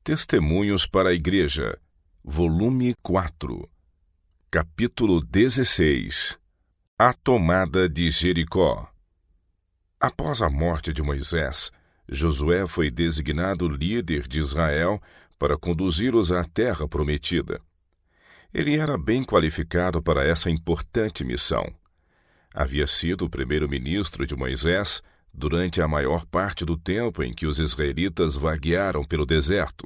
Testemunhos para a Igreja, volume 4, capítulo 16. A tomada de Jericó. Após a morte de Moisés, Josué foi designado líder de Israel para conduzi-los à terra prometida. Ele era bem qualificado para essa importante missão. Havia sido o primeiro-ministro de Moisés durante a maior parte do tempo em que os israelitas vaguearam pelo deserto.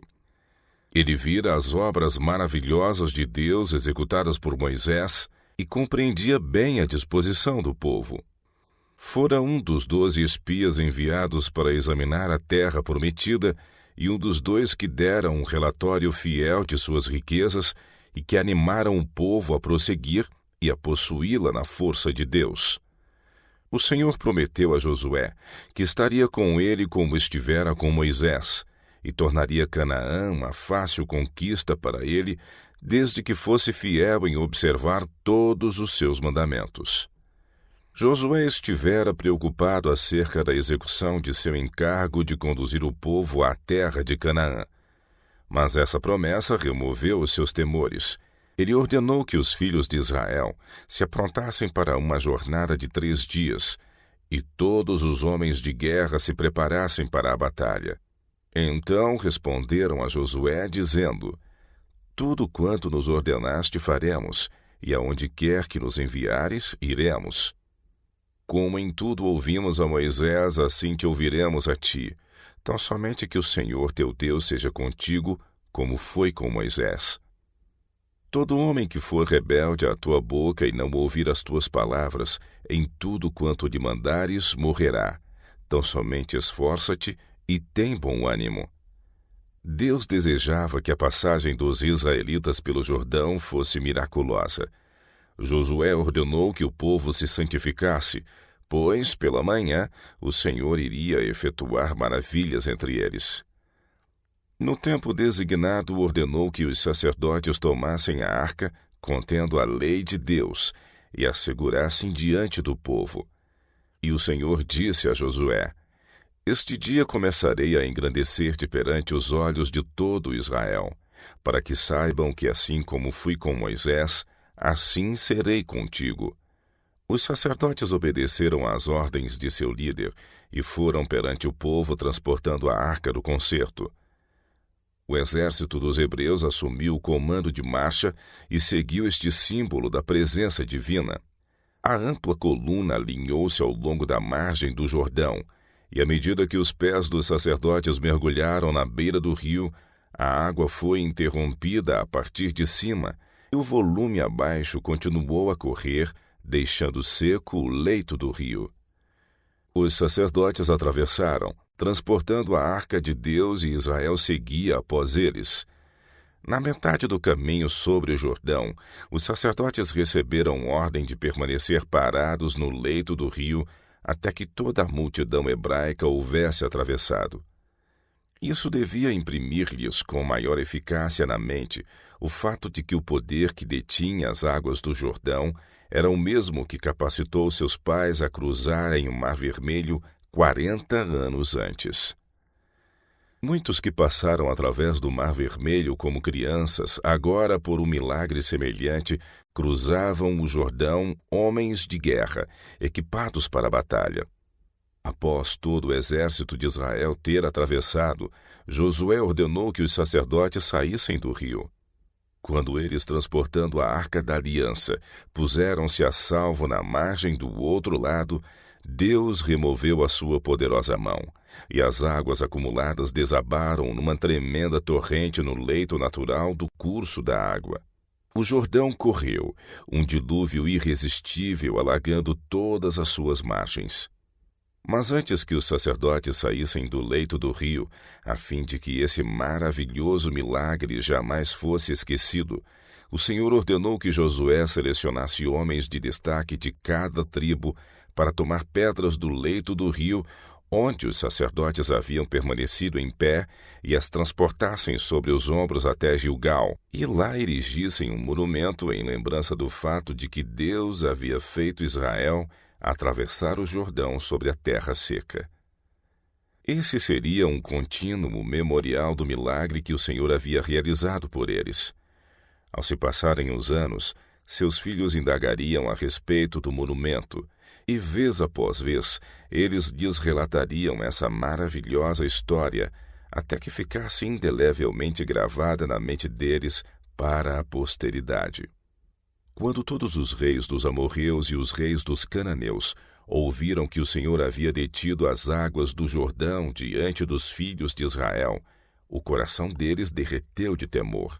Ele vira as obras maravilhosas de Deus executadas por Moisés e compreendia bem a disposição do povo. Fora um dos 12 espias enviados para examinar a terra prometida e um dos 2 que deram um relatório fiel de suas riquezas e que animaram o povo a prosseguir e a possuí-la na força de Deus. O Senhor prometeu a Josué que estaria com ele como estivera com Moisés, e tornaria Canaã uma fácil conquista para ele, desde que fosse fiel em observar todos os seus mandamentos. Josué estivera preocupado acerca da execução de seu encargo de conduzir o povo à terra de Canaã. Mas essa promessa removeu os seus temores. Ele ordenou que os filhos de Israel se aprontassem para uma jornada de 3 dias, e todos os homens de guerra se preparassem para a batalha. Então responderam a Josué, dizendo: Tudo quanto nos ordenaste faremos, e aonde quer que nos enviares, iremos. Como em tudo ouvimos a Moisés, assim te ouviremos a ti. Tão somente que o Senhor teu Deus seja contigo, como foi com Moisés. Todo homem que for rebelde à tua boca e não ouvir as tuas palavras, em tudo quanto lhe mandares, morrerá. Tão somente esforça-te e tem bom ânimo. Deus desejava que a passagem dos israelitas pelo Jordão fosse miraculosa. Josué ordenou que o povo se santificasse, pois, pela manhã, o Senhor iria efetuar maravilhas entre eles. No tempo designado, ordenou que os sacerdotes tomassem a arca, contendo a lei de Deus, e a segurassem diante do povo. E o Senhor disse a Josué: Este dia começarei a engrandecer-te perante os olhos de todo Israel, para que saibam que assim como fui com Moisés, assim serei contigo. Os sacerdotes obedeceram às ordens de seu líder e foram perante o povo transportando a arca do concerto. O exército dos hebreus assumiu o comando de marcha e seguiu este símbolo da presença divina. A ampla coluna alinhou-se ao longo da margem do Jordão, e à medida que os pés dos sacerdotes mergulharam na beira do rio, a água foi interrompida a partir de cima, e o volume abaixo continuou a correr, deixando seco o leito do rio. Os sacerdotes atravessaram, transportando a arca de Deus, e Israel seguia após eles. Na metade do caminho sobre o Jordão, os sacerdotes receberam ordem de permanecer parados no leito do rio até que toda a multidão hebraica houvesse atravessado. Isso devia imprimir-lhes com maior eficácia na mente o fato de que o poder que detinha as águas do Jordão era o mesmo que capacitou seus pais a cruzarem o Mar Vermelho 40 anos antes. Muitos que passaram através do Mar Vermelho como crianças, agora por um milagre semelhante, cruzavam o Jordão, homens de guerra, equipados para a batalha. Após todo o exército de Israel ter atravessado, Josué ordenou que os sacerdotes saíssem do rio. Quando eles, transportando a arca da aliança, puseram-se a salvo na margem do outro lado, Deus removeu a sua poderosa mão, e as águas acumuladas desabaram numa tremenda torrente no leito natural do curso da água. O Jordão correu, um dilúvio irresistível alagando todas as suas margens. Mas antes que os sacerdotes saíssem do leito do rio, a fim de que esse maravilhoso milagre jamais fosse esquecido, o Senhor ordenou que Josué selecionasse homens de destaque de cada tribo para tomar pedras do leito do rio, onde os sacerdotes haviam permanecido em pé, e as transportassem sobre os ombros até Gilgal, e lá erigissem um monumento em lembrança do fato de que Deus havia feito Israel atravessar o Jordão sobre a terra seca. Esse seria um contínuo memorial do milagre que o Senhor havia realizado por eles. Ao se passarem os anos, seus filhos indagariam a respeito do monumento, e vez após vez, eles lhes relatariam essa maravilhosa história, até que ficasse indelevelmente gravada na mente deles para a posteridade. Quando todos os reis dos amorreus e os reis dos cananeus ouviram que o Senhor havia detido as águas do Jordão diante dos filhos de Israel, o coração deles derreteu de temor.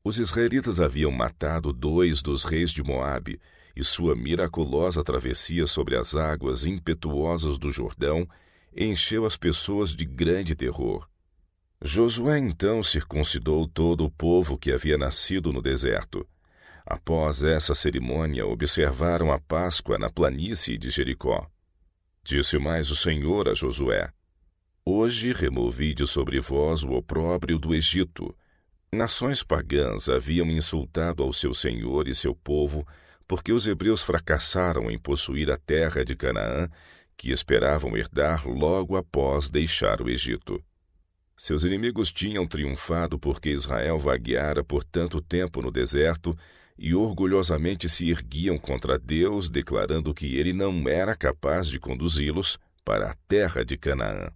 Os israelitas haviam matado 2 dos reis de Moabe, e sua miraculosa travessia sobre as águas impetuosas do Jordão encheu as pessoas de grande terror. Josué então circuncidou todo o povo que havia nascido no deserto. Após essa cerimônia, observaram a Páscoa na planície de Jericó. Disse mais o Senhor a Josué: Hoje removi de sobre vós o opróbrio do Egito. Nações pagãs haviam insultado ao seu Senhor e seu povo, porque os hebreus fracassaram em possuir a terra de Canaã, que esperavam herdar logo após deixar o Egito. Seus inimigos tinham triunfado porque Israel vagueara por tanto tempo no deserto e orgulhosamente se erguiam contra Deus, declarando que ele não era capaz de conduzi-los para a terra de Canaã.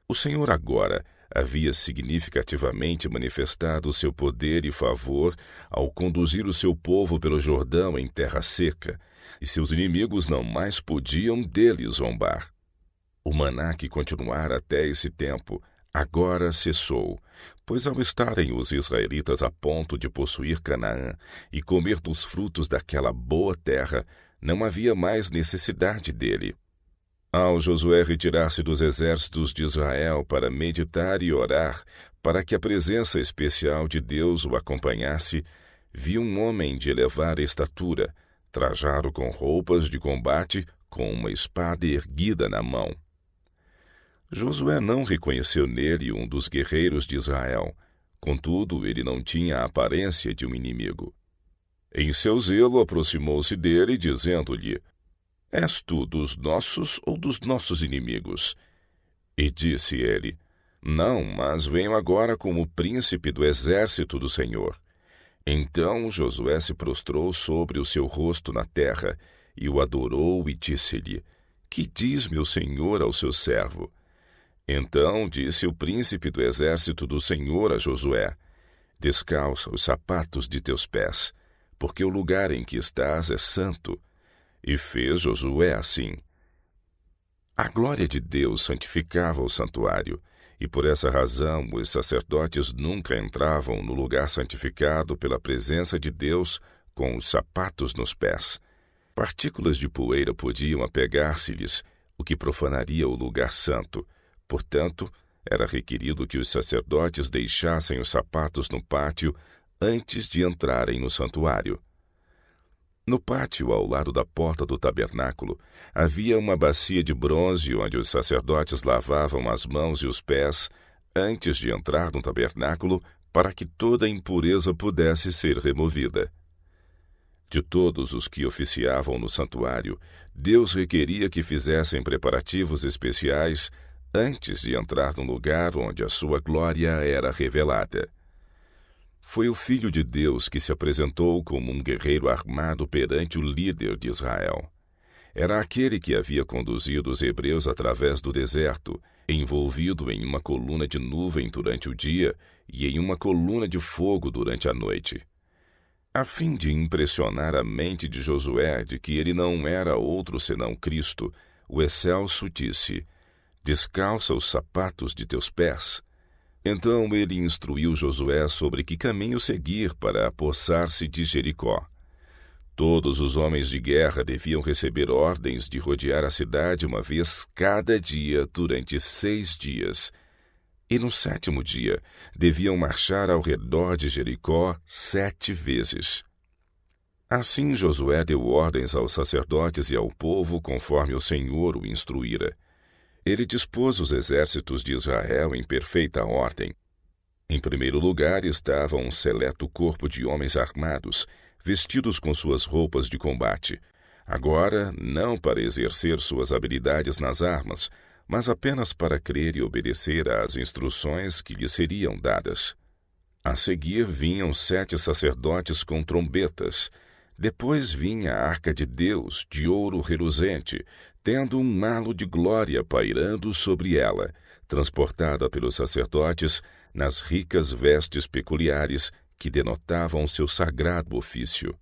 O Senhor agora havia significativamente manifestado seu poder e favor ao conduzir o seu povo pelo Jordão em terra seca, e seus inimigos não mais podiam dele zombar. O maná que continuara até esse tempo agora cessou, pois ao estarem os israelitas a ponto de possuir Canaã e comer dos frutos daquela boa terra, não havia mais necessidade dele. Ao Josué retirar-se dos exércitos de Israel para meditar e orar, para que a presença especial de Deus o acompanhasse, viu um homem de elevada estatura, trajado com roupas de combate, com uma espada erguida na mão. Josué não reconheceu nele um dos guerreiros de Israel, contudo, ele não tinha a aparência de um inimigo. Em seu zelo, aproximou-se dele, dizendo-lhe: És tu dos nossos ou dos nossos inimigos? E disse ele: Não, mas venho agora como príncipe do exército do Senhor. Então Josué se prostrou sobre o seu rosto na terra, e o adorou e disse-lhe: Que diz meu senhor ao seu servo? Então disse o príncipe do exército do Senhor a Josué: Descalça os sapatos de teus pés, porque o lugar em que estás é santo. E fez Josué assim. A glória de Deus santificava o santuário, e por essa razão os sacerdotes nunca entravam no lugar santificado pela presença de Deus com os sapatos nos pés. Partículas de poeira podiam apegar-se-lhes, o que profanaria o lugar santo. Portanto, era requerido que os sacerdotes deixassem os sapatos no pátio antes de entrarem no santuário. No pátio, ao lado da porta do tabernáculo, havia uma bacia de bronze onde os sacerdotes lavavam as mãos e os pés antes de entrar no tabernáculo, para que toda impureza pudesse ser removida. De todos os que oficiavam no santuário, Deus requeria que fizessem preparativos especiais antes de entrar no lugar onde a sua glória era revelada. Foi o Filho de Deus que se apresentou como um guerreiro armado perante o líder de Israel. Era aquele que havia conduzido os hebreus através do deserto, envolvido em uma coluna de nuvem durante o dia e em uma coluna de fogo durante a noite. A fim de impressionar a mente de Josué de que ele não era outro senão Cristo, o excelso disse: Descalça os sapatos de teus pés. Então ele instruiu Josué sobre que caminho seguir para apossar-se de Jericó. Todos os homens de guerra deviam receber ordens de rodear a cidade uma vez cada dia durante 6 dias. E no 7º dia deviam marchar ao redor de Jericó 7 vezes. Assim Josué deu ordens aos sacerdotes e ao povo conforme o Senhor o instruíra. Ele dispôs os exércitos de Israel em perfeita ordem. Em primeiro lugar estava um seleto corpo de homens armados, vestidos com suas roupas de combate. Agora, não para exercer suas habilidades nas armas, mas apenas para crer e obedecer às instruções que lhe seriam dadas. A seguir vinham 7 sacerdotes com trombetas. Depois vinha a arca de Deus, de ouro reluzente, tendo um halo de glória pairando sobre ela, transportada pelos sacerdotes nas ricas vestes peculiares que denotavam seu sagrado ofício.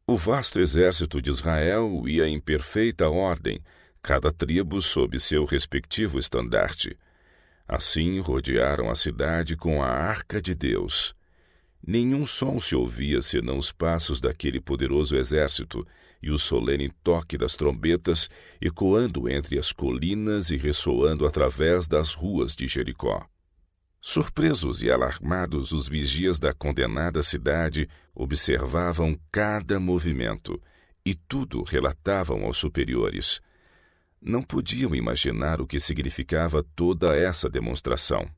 O vasto exército de Israel ia em perfeita ordem, cada tribo sob seu respectivo estandarte. Assim rodearam a cidade com a arca de Deus. Nenhum som se ouvia senão os passos daquele poderoso exército e o solene toque das trombetas ecoando entre as colinas e ressoando através das ruas de Jericó. Surpresos e alarmados, os vigias da condenada cidade observavam cada movimento e tudo relatavam aos superiores. Não podiam imaginar o que significava toda essa demonstração.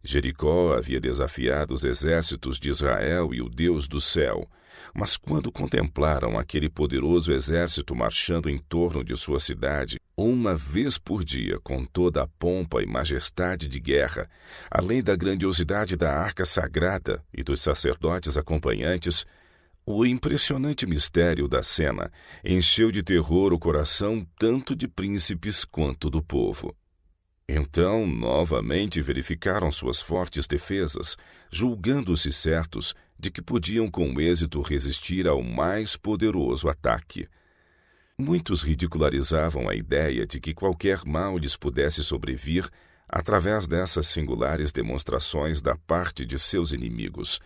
Jericó havia desafiado os exércitos de Israel e o Deus do céu, mas quando contemplaram aquele poderoso exército marchando em torno de sua cidade, uma vez por dia, com toda a pompa e majestade de guerra, além da grandiosidade da arca sagrada e dos sacerdotes acompanhantes, o impressionante mistério da cena encheu de terror o coração tanto de príncipes quanto do povo. Então, novamente verificaram suas fortes defesas, julgando-se certos de que podiam com êxito resistir ao mais poderoso ataque. Muitos ridicularizavam a ideia de que qualquer mal lhes pudesse sobrevir através dessas singulares demonstrações da parte de seus inimigos,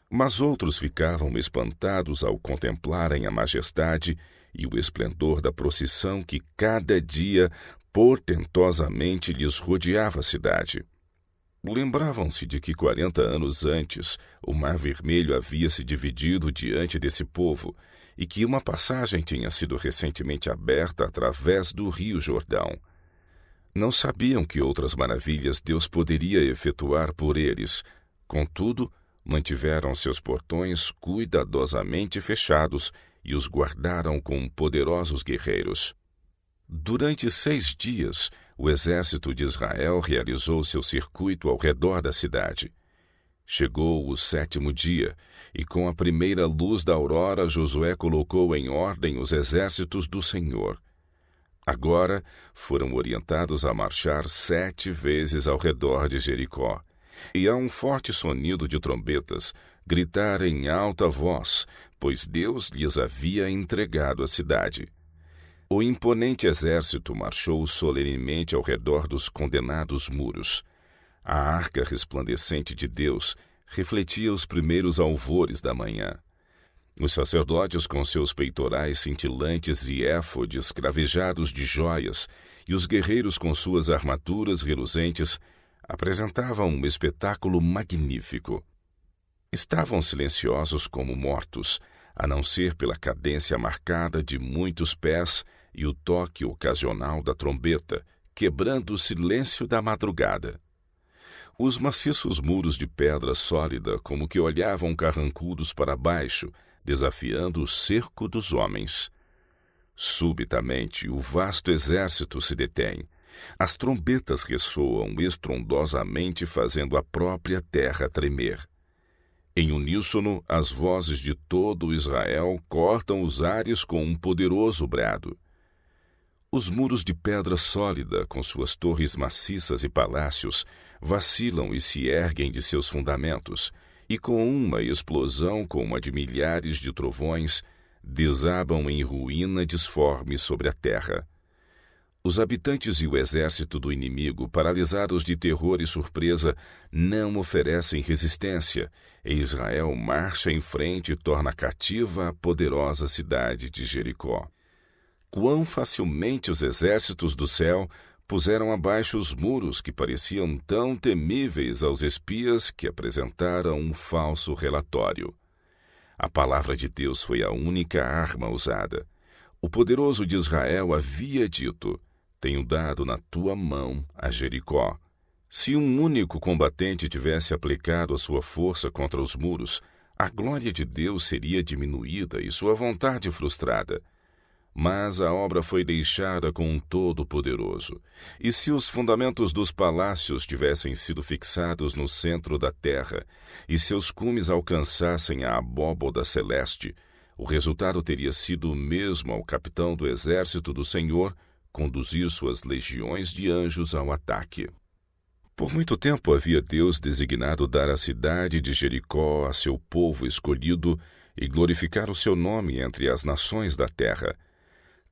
mas outros ficavam espantados ao contemplarem a majestade e o esplendor da procissão que cada dia portentosamente lhes rodeava a cidade. Lembravam-se de que 40 anos antes o Mar Vermelho havia se dividido diante desse povo e que uma passagem tinha sido recentemente aberta através do Rio Jordão. Não sabiam que outras maravilhas Deus poderia efetuar por eles, contudo, mantiveram seus portões cuidadosamente fechados e os guardaram com poderosos guerreiros. Durante 6 dias, o exército de Israel realizou seu circuito ao redor da cidade. Chegou o 7º dia, e com a primeira luz da aurora, Josué colocou em ordem os exércitos do Senhor. Agora foram orientados a marchar 7 vezes ao redor de Jericó, e a um forte sonido de trombetas, gritar em alta voz, pois Deus lhes havia entregado a cidade. O imponente exército marchou solenemente ao redor dos condenados muros. A arca resplandecente de Deus refletia os primeiros alvores da manhã. Os sacerdotes com seus peitorais cintilantes e éfodes cravejados de joias e os guerreiros com suas armaduras reluzentes apresentavam um espetáculo magnífico. Estavam silenciosos como mortos, a não ser pela cadência marcada de muitos pés e o toque ocasional da trombeta, quebrando o silêncio da madrugada. Os maciços muros de pedra sólida como que olhavam carrancudos para baixo, desafiando o cerco dos homens. Subitamente, o vasto exército se detém. As trombetas ressoam estrondosamente, fazendo a própria terra tremer. Em uníssono, as vozes de todo Israel cortam os ares com um poderoso brado. Os muros de pedra sólida, com suas torres maciças e palácios, vacilam e se erguem de seus fundamentos, e com uma explosão como a de milhares de trovões, desabam em ruína disforme sobre a terra. Os habitantes e o exército do inimigo, paralisados de terror e surpresa, não oferecem resistência, e Israel marcha em frente e torna cativa a poderosa cidade de Jericó. Quão facilmente os exércitos do céu puseram abaixo os muros que pareciam tão temíveis aos espias que apresentaram um falso relatório. A palavra de Deus foi a única arma usada. O poderoso de Israel havia dito: tenho dado na tua mão a Jericó. Se um único combatente tivesse aplicado a sua força contra os muros, a glória de Deus seria diminuída e sua vontade frustrada. Mas a obra foi deixada com um Todo-Poderoso. E se os fundamentos dos palácios tivessem sido fixados no centro da terra, e seus cumes alcançassem a abóboda celeste, o resultado teria sido o mesmo ao capitão do exército do Senhor conduzir suas legiões de anjos ao ataque. Por muito tempo havia Deus designado dar a cidade de Jericó a seu povo escolhido e glorificar o seu nome entre as nações da terra.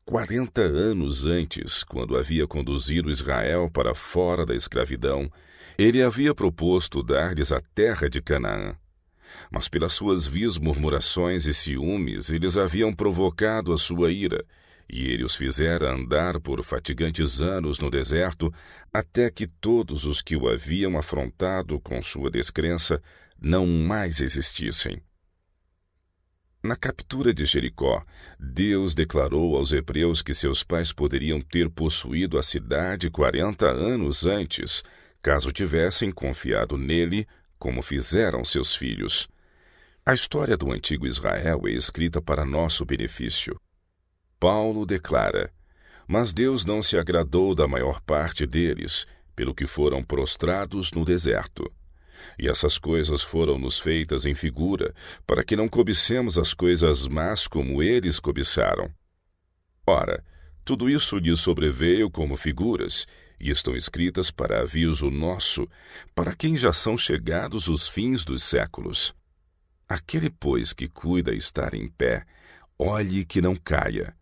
40 anos antes, quando havia conduzido Israel para fora da escravidão, ele havia proposto dar-lhes a terra de Canaã. Mas pelas suas vis murmurações e ciúmes, eles haviam provocado a sua ira, e ele os fizera andar por fatigantes anos no deserto, até que todos os que o haviam afrontado com sua descrença não mais existissem. Na captura de Jericó, Deus declarou aos hebreus que seus pais poderiam ter possuído a cidade 40 anos antes, caso tivessem confiado nele, como fizeram seus filhos. A história do antigo Israel é escrita para nosso benefício. Paulo declara: mas Deus não se agradou da maior parte deles, pelo que foram prostrados no deserto. E essas coisas foram-nos feitas em figura, para que não cobicemos as coisas más como eles cobiçaram. Ora, tudo isso lhes sobreveio como figuras, e estão escritas para aviso nosso, para quem já são chegados os fins dos séculos. Aquele, pois, que cuida estar em pé, olhe que não caia.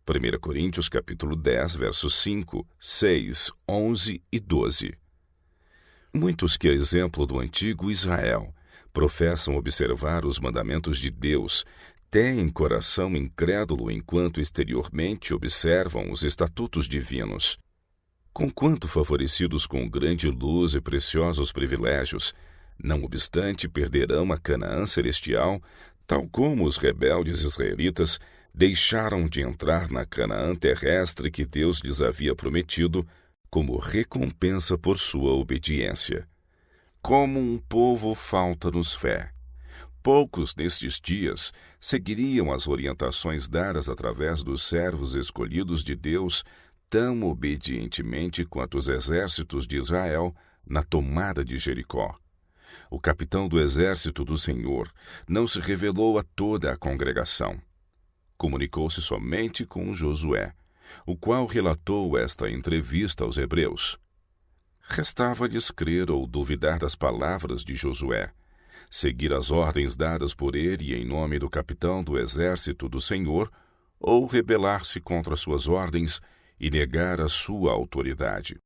1 Coríntios capítulo 10, versos 5, 6, 11 e 12. Muitos que, a exemplo do antigo Israel, professam observar os mandamentos de Deus, têm coração incrédulo enquanto exteriormente observam os estatutos divinos. Conquanto favorecidos com grande luz e preciosos privilégios, não obstante perderão a Canaã celestial, tal como os rebeldes israelitas deixaram de entrar na Canaã terrestre que Deus lhes havia prometido, como recompensa por sua obediência. Como um povo falta-nos fé. Poucos nestes dias seguiriam as orientações dadas através dos servos escolhidos de Deus tão obedientemente quanto os exércitos de Israel na tomada de Jericó. O capitão do exército do Senhor não se revelou a toda a congregação. Comunicou-se somente com Josué, o qual relatou esta entrevista aos hebreus. Restava-lhes crer ou duvidar das palavras de Josué, seguir as ordens dadas por ele em nome do capitão do exército do Senhor, ou rebelar-se contra suas ordens e negar a sua autoridade.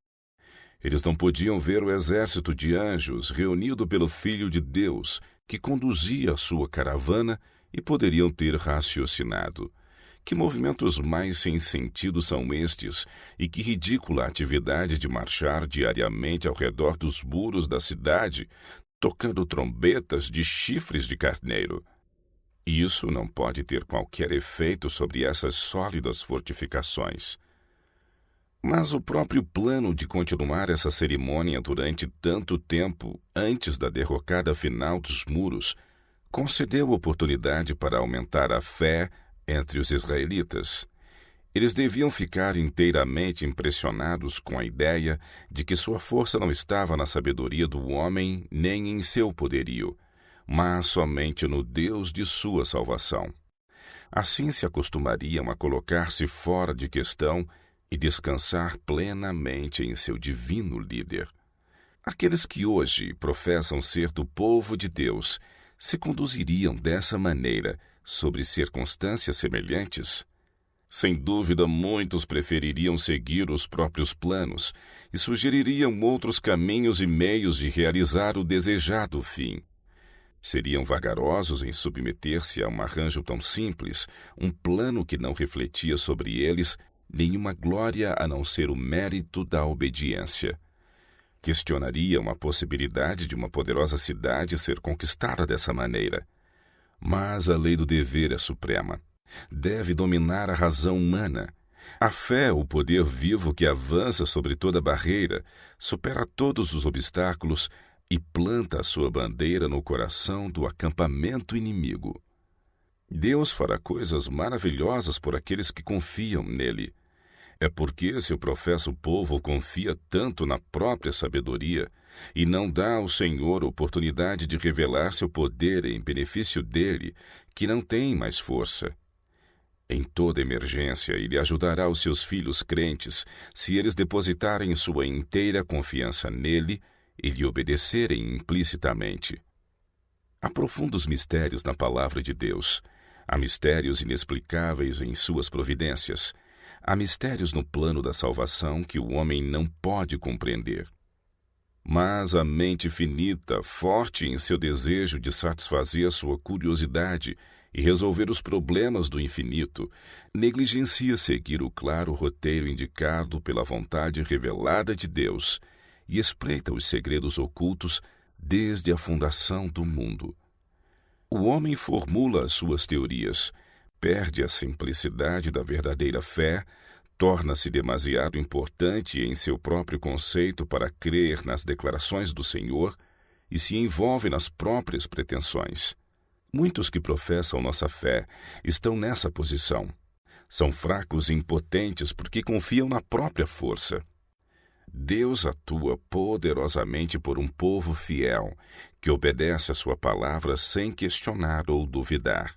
Eles não podiam ver o exército de anjos reunido pelo Filho de Deus, que conduzia a sua caravana, e poderiam ter raciocinado: que movimentos mais sem sentido são estes, e que ridícula atividade de marchar diariamente ao redor dos muros da cidade, tocando trombetas de chifres de carneiro. Isso não pode ter qualquer efeito sobre essas sólidas fortificações. Mas o próprio plano de continuar essa cerimônia durante tanto tempo antes da derrocada final dos muros concedeu oportunidade para aumentar a fé entre os israelitas. Eles deviam ficar inteiramente impressionados com a ideia de que sua força não estava na sabedoria do homem nem em seu poderio, mas somente no Deus de sua salvação. Assim se acostumariam a colocar-se fora de questão e descansar plenamente em seu divino líder. Aqueles que hoje professam ser do povo de Deus se conduziriam dessa maneira sobre circunstâncias semelhantes? Sem dúvida, muitos prefeririam seguir os próprios planos e sugeririam outros caminhos e meios de realizar o desejado fim. Seriam vagarosos em submeter-se a um arranjo tão simples, um plano que não refletia sobre eles nenhuma glória a não ser o mérito da obediência. Questionariam a possibilidade de uma poderosa cidade ser conquistada dessa maneira. Mas a lei do dever é suprema. Deve dominar a razão humana. A fé, o poder vivo que avança sobre toda barreira, supera todos os obstáculos e planta a sua bandeira no coração do acampamento inimigo. Deus fará coisas maravilhosas por aqueles que confiam nele. É porque seu professo povo confia tanto na própria sabedoria e não dá ao Senhor oportunidade de revelar seu poder em benefício dele, que não tem mais força. Em toda emergência, ele ajudará os seus filhos crentes se eles depositarem sua inteira confiança nele e lhe obedecerem implicitamente. Há profundos mistérios na palavra de Deus. Há mistérios inexplicáveis em suas providências. Há mistérios no plano da salvação que o homem não pode compreender. Mas a mente finita, forte em seu desejo de satisfazer sua curiosidade e resolver os problemas do infinito, negligencia seguir o claro roteiro indicado pela vontade revelada de Deus e espreita os segredos ocultos desde a fundação do mundo. O homem formula as suas teorias, perde a simplicidade da verdadeira fé, torna-se demasiado importante em seu próprio conceito para crer nas declarações do Senhor e se envolve nas próprias pretensões. Muitos que professam nossa fé estão nessa posição. São fracos e impotentes porque confiam na própria força. Deus atua poderosamente por um povo fiel, que obedece a sua palavra sem questionar ou duvidar.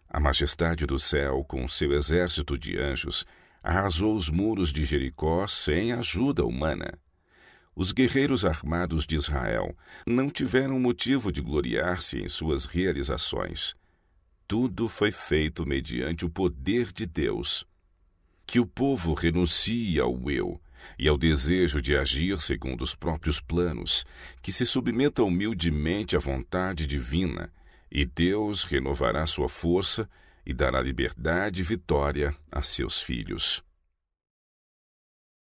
A majestade do céu, com seu exército de anjos, arrasou os muros de Jericó sem ajuda humana. Os guerreiros armados de Israel não tiveram motivo de gloriar-se em suas realizações. Tudo foi feito mediante o poder de Deus. Que o povo renuncie ao eu e ao desejo de agir segundo os próprios planos, que se submeta humildemente à vontade divina, e Deus renovará sua força e dará liberdade e vitória a seus filhos.